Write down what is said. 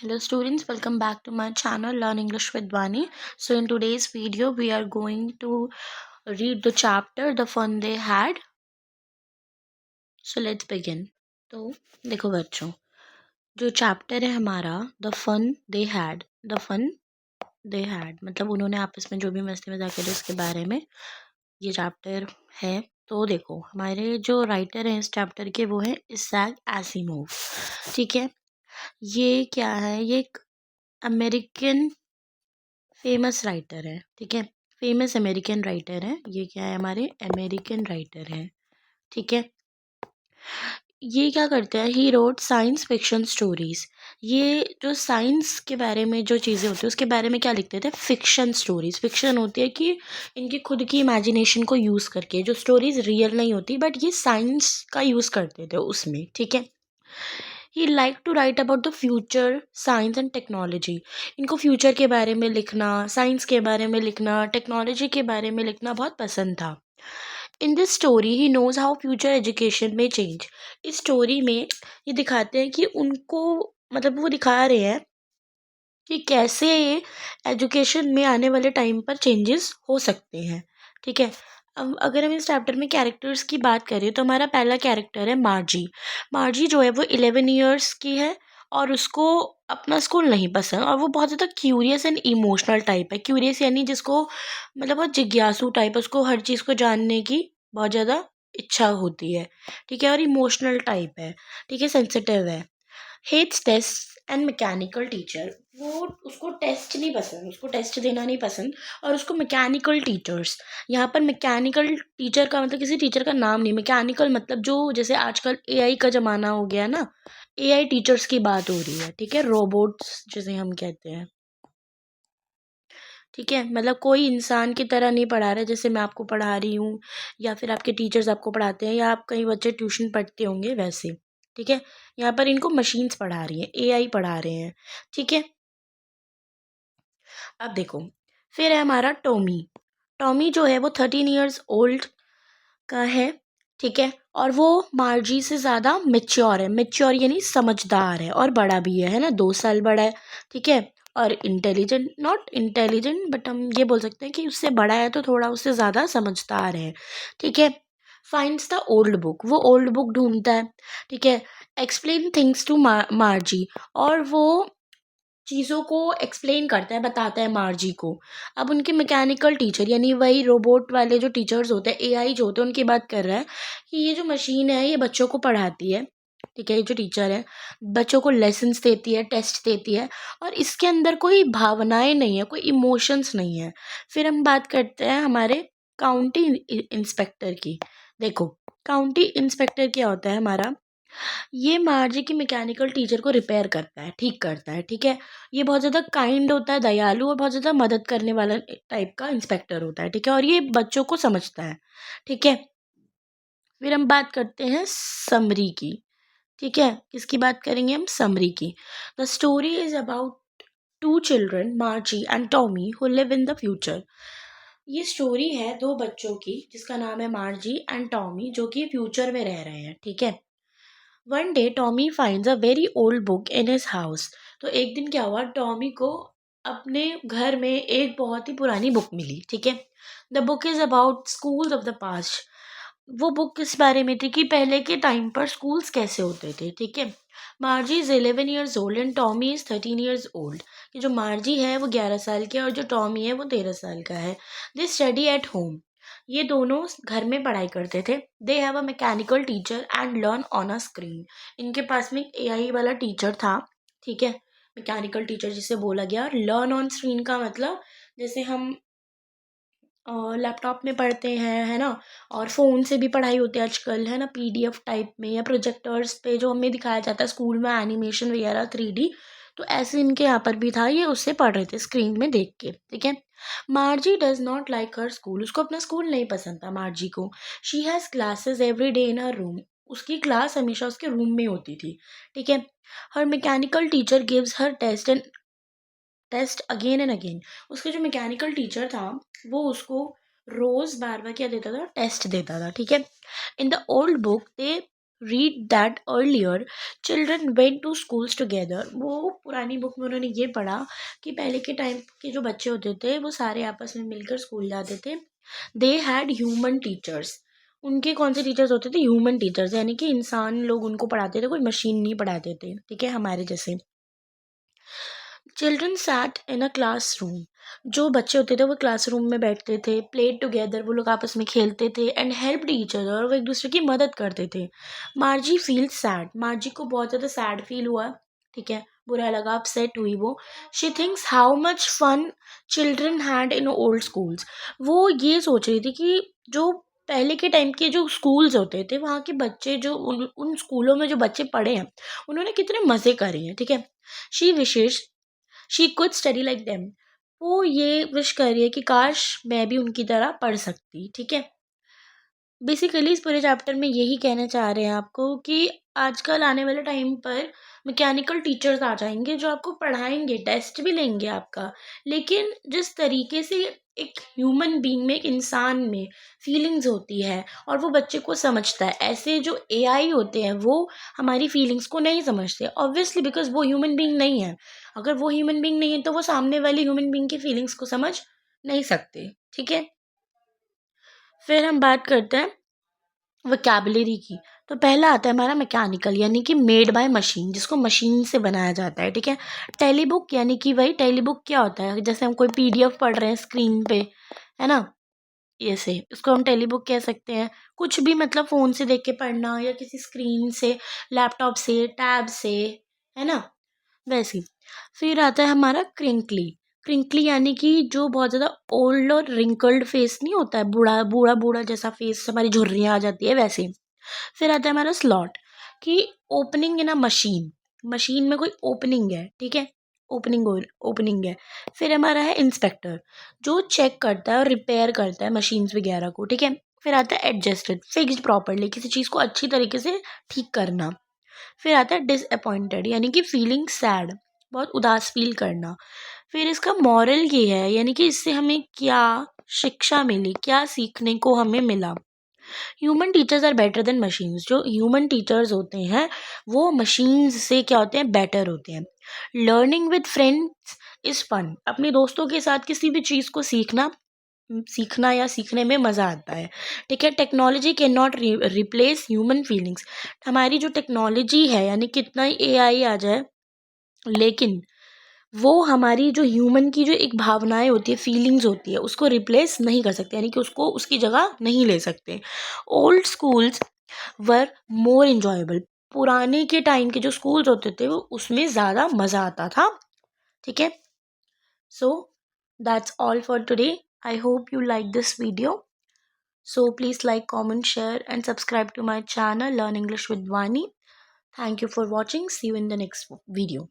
Hello students, welcome back to my channel Learn English with Vani. So in today's video we are going to read the chapter The Fun They Had. So let's begin. तो देखो बच्चों, जो chapter है हमारा the fun they had मतलब उन्होंने आपस में जो भी मस्ती मजाक करे उसके बारे में ये चैप्टर है। तो देखो हमारे जो राइटर हैं इस चैप्टर के वो है इसैक एसिमोव। ठीक है, ये क्या है, ये एक अमेरिकन फेमस राइटर है। ठीक है, फेमस अमेरिकन राइटर है। ये क्या है, हमारे अमेरिकन राइटर है। ठीक है, ये क्या करते हैं, he wrote science fiction stories. ये जो साइंस के बारे में जो चीज़ें होती है उसके बारे में क्या लिखते थे, फिक्शन स्टोरीज। फिक्शन होती है कि इनकी खुद की इमेजिनेशन को यूज़ करके, जो स्टोरीज रियल नहीं होती बट ये साइंस का यूज़ करते थे उसमें। ठीक है, ही like to write about the future science and technology. इनको फ्यूचर के बारे में लिखना, साइंस के बारे में लिखना, टेक्नोलॉजी के बारे में लिखना बहुत पसंद था। In this story he knows how future education में चेंज। इस स्टोरी में ये दिखाते हैं कि उनको, मतलब वो दिखा रहे हैं कि कैसे एजुकेशन में आने वाले टाइम पर चेंजेस हो सकते हैं। ठीक है, अब अगर हम इस चैप्टर में कैरेक्टर्स की बात करें तो हमारा पहला कैरेक्टर है मार्जी। मार्जी जो है वो 11 ईयर्स की है और उसको अपना स्कूल नहीं पसंद और वो बहुत ज़्यादा क्यूरियस एंड इमोशनल टाइप है। क्यूरियस यानी जिसको मतलब बहुत जिज्ञासु टाइप, उसको हर चीज़ को जानने की बहुत ज़्यादा इच्छा होती है। ठीक है, और इमोशनल टाइप है। ठीक है, सेंसिटिव है। Hates test and mechanical teacher. वो, उसको टेस्ट नहीं पसंद, उसको टेस्ट देना नहीं पसंद। और उसको मैकेनिकल टीचर्स, यहाँ पर मैकेनिकल टीचर का मतलब किसी टीचर का नाम नहीं, मैकेनिकल मतलब जो जैसे आजकल एआई का ज़माना हो गया ना, एआई टीचर्स की बात हो रही है। ठीक है, रोबोट्स जिसे हम कहते हैं। ठीक है, मतलब कोई इंसान की तरह नहीं पढ़ा रहा है, जैसे मैं आपको पढ़ा रही हूँ या फिर आपके टीचर्स आपको पढ़ाते हैं या आप कई बच्चे ट्यूशन पढ़ते होंगे वैसे। ठीक है, यहाँ पर इनको मशीन्स पढ़ा रही हैं, एआई पढ़ा रहे हैं। ठीक है, अब देखो, फिर है हमारा टॉमी। टॉमी जो है वो 13 ईयर्स ओल्ड का है। ठीक है, और वो मार्जी से ज़्यादा मेच्योर है। मेच्योर यानी समझदार है और बड़ा भी है ना, 2 साल बड़ा है। ठीक है, और इंटेलिजेंट, नॉट इंटेलिजेंट बट हम ये बोल सकते हैं कि उससे बड़ा है तो थोड़ा उससे ज़्यादा समझदार है। ठीक है, फाइंड्स द ओल्ड बुक, वो ओल्ड बुक ढूंढता है। ठीक है, एक्सप्लेन थिंग्स टू मार्जी, और वो चीज़ों को एक्सप्लेन करता है, बताता है मार्जी को। अब उनके मैकेनिकल टीचर यानी वही रोबोट वाले जो टीचर्स होते हैं, एआई जो होते हैं, उनकी बात कर रहा है कि ये जो मशीन है ये बच्चों को पढ़ाती है। ठीक है, ये जो टीचर है बच्चों को लेसन्स देती है, टेस्ट देती है, और इसके अंदर कोई भावनाएं नहीं है, कोई इमोशंस नहीं है। फिर हम बात करते हैं हमारे काउंटी इंस्पेक्टर की। देखो, काउंटी इंस्पेक्टर क्या होता है हमारा, ये मार्जी की मैकेनिकल टीचर को रिपेयर करता है, ठीक करता है। ठीक है, ये बहुत ज़्यादा काइंड होता है, दयालु और बहुत ज़्यादा मदद करने वाला टाइप का इंस्पेक्टर होता है। ठीक है, और ये बच्चों को समझता है। ठीक है, फिर हम बात करते हैं समरी की। ठीक है, किसकी बात करेंगे हम, समरी की। The story is about two children, Margie and Tommy, who live in the future. ये स्टोरी है दो बच्चों की जिसका नाम है मार्जी एंड टॉमी, जो कि फ्यूचर में रह रहे हैं। ठीक है, one day Tommy finds a very old book in his house. तो एक दिन क्या हुआ, टॉमी को अपने घर में एक बहुत ही पुरानी बुक मिली। ठीक है, the book is about school of the past. वो बुक किस बारे में थी कि पहले के टाइम पर स्कूल्स कैसे होते थे। ठीक है, मार्जी is 11 years old and Tommy is 13 years old. कि जो मार्जी है वो 11 साल की है और जो टॉमी है वो 13 साल का है। दे स्टडी एट होम, ये दोनों घर में पढ़ाई करते थे। They have a mechanical teacher and learn on a screen. इनके पास में एक एआई वाला टीचर था। ठीक है, मैकेनिकल टीचर जिसे बोला गया। और लर्न ऑन स्क्रीन का मतलब जैसे हम लैपटॉप में पढ़ते हैं, है ना, और फ़ोन से भी पढ़ाई होती है आजकल, है ना, पीडीएफ टाइप में या प्रोजेक्टर्स पे जो हमें दिखाया जाता है स्कूल में, एनिमेशन वगैरह 3D। तो ऐसे इनके यहाँ पर भी था, ये उससे पढ़ रहे थे स्क्रीन में देख के। ठीक है, Margie does not like her school, उसको अपना स्कूल नहीं पसंद था मार्जी को। She has classes every day in her room, उसकी क्लास हमेशा उसके रूम में होती थी। ठीक है, her mechanical teacher gives her test again and again. उसका जो मैकेनिकल टीचर था वो उसको रोज बार बार क्या देता था, टेस्ट देता था। ठीक है, in the old book they read that earlier children went to schools together. वो पुरानी बुक में उन्होंने ये पढ़ा कि पहले के टाइम के जो बच्चे होते थे वो सारे आपस में मिलकर स्कूल जाते थे। They had human teachers. उनके कौन से टीचर्स होते थे? ह्यूमन टीचर्स, यानी कि इंसान लोग उनको पढ़ाते थे, कोई मशीन नहीं पढ़ाते थे, ठीक है, हमारे जैसे। Children sat in a classroom. जो बच्चे होते थे वो क्लासरूम में बैठते थे, प्लेड टुगेदर, वो लोग आपस में खेलते थे, एंड हेल्प्ड ईच अदर, और वो एक दूसरे की मदद करते थे। मार्जी फील सैड। मार्जी को बहुत ज़्यादा सैड फील हुआ, ठीक है, बुरा लगा, अपसेट हुई वो। She thinks how much fun children had in old schools. वो ये सोच रही थी कि जो पहले के टाइम के जो स्कूल्स होते थे वहाँ के बच्चे, जो उन स्कूलों में जो बच्चे पढ़े हैं उन्होंने कितने मज़े करे हैं, ठीक है। She wishes she could study like them. वो ये विश कर रही है कि काश मैं भी उनकी तरह पढ़ सकती, ठीक है। बेसिकली इस पूरे चैप्टर में यही कहना चाह रहे हैं आपको कि आजकल आने वाले टाइम पर मैकेनिकल टीचर्स आ जाएंगे जो आपको पढ़ाएंगे, टेस्ट भी लेंगे आपका, लेकिन जिस तरीके से एक ह्यूमन बीइंग में, एक इंसान में फीलिंग्स होती है और वो बच्चे को समझता है, ऐसे जो एआई होते हैं वो हमारी फीलिंग्स को नहीं समझते, ऑब्वियसली, बिकॉज वो ह्यूमन बीइंग नहीं है। अगर वो ह्यूमन बीइंग नहीं है तो वो सामने वाले ह्यूमन बीइंग की फीलिंग्स को समझ नहीं सकते, ठीक है। फिर हम बात करते हैं वोकैबुलरी की। तो पहला आता है हमारा मैकेनिकल, यानी कि मेड बाय मशीन, जिसको मशीन से बनाया जाता है, ठीक है। टेलीबुक, यानी कि वही टेलीबुक क्या होता है? जैसे हम कोई पीडीएफ पढ़ रहे हैं स्क्रीन पे, है ना, ऐसे उसको हम टेलीबुक कह सकते हैं। कुछ भी मतलब फ़ोन से देख के पढ़ना या किसी स्क्रीन से, लैपटॉप से, टैब से, है ना, वैसे ही। फिर आता है हमारा क्रिंकली। क्रिंकली यानी कि जो बहुत ज़्यादा ओल्ड और रिंकल्ड फेस नहीं होता है, बूढ़ा बूढ़ा बूढ़ा जैसा फेस, हमारी झुर्रियाँ आ जाती है वैसे। फिर आता है हमारा स्लॉट, कि opening in a machine, machine में कोई ओपनिंग है, ठीक है, ओपनिंग ओपनिंग है। फिर हमारा है इंस्पेक्टर, जो चेक करता है और रिपेयर करता है मशीन्स वगैरह को, ठीक है। फिर आता है एडजस्टेड, फिक्स्ड प्रॉपरली, किसी चीज़ को अच्छी तरीके से ठीक करना। फिर आता है डिसअपॉइंटेड, यानी कि फीलिंग सैड, बहुत उदास फील करना। फिर इसका मॉरल ये है, यानी कि इससे हमें क्या शिक्षा मिली, क्या सीखने को हमें मिला। Human teachers are better than machines. जो ह्यूमन टीचर्स होते हैं वो मशीन्स से क्या होते हैं? बेटर होते हैं। Learning with friends is fun. अपने दोस्तों के साथ किसी भी चीज़ को सीखना या सीखने में मज़ा आता है, ठीक है। Technology can not replace human feelings. हमारी जो टेक्नोलॉजी है, यानी कितना ही एआई आ जाए, लेकिन वो हमारी जो ह्यूमन की जो एक भावनाएं होती है, फीलिंग्स होती है, उसको रिप्लेस नहीं कर सकते, यानी कि उसको उसकी जगह नहीं ले सकते। ओल्ड स्कूल्स वर मोर इंजॉयबल। पुराने के टाइम के जो स्कूल्स होते थे वो उसमें ज़्यादा मज़ा आता था, ठीक है। So that's all for today. I hope you like this video. So please like, comment, share and subscribe to my channel Learn English with Vani. Thank you for watching. See you in the next video.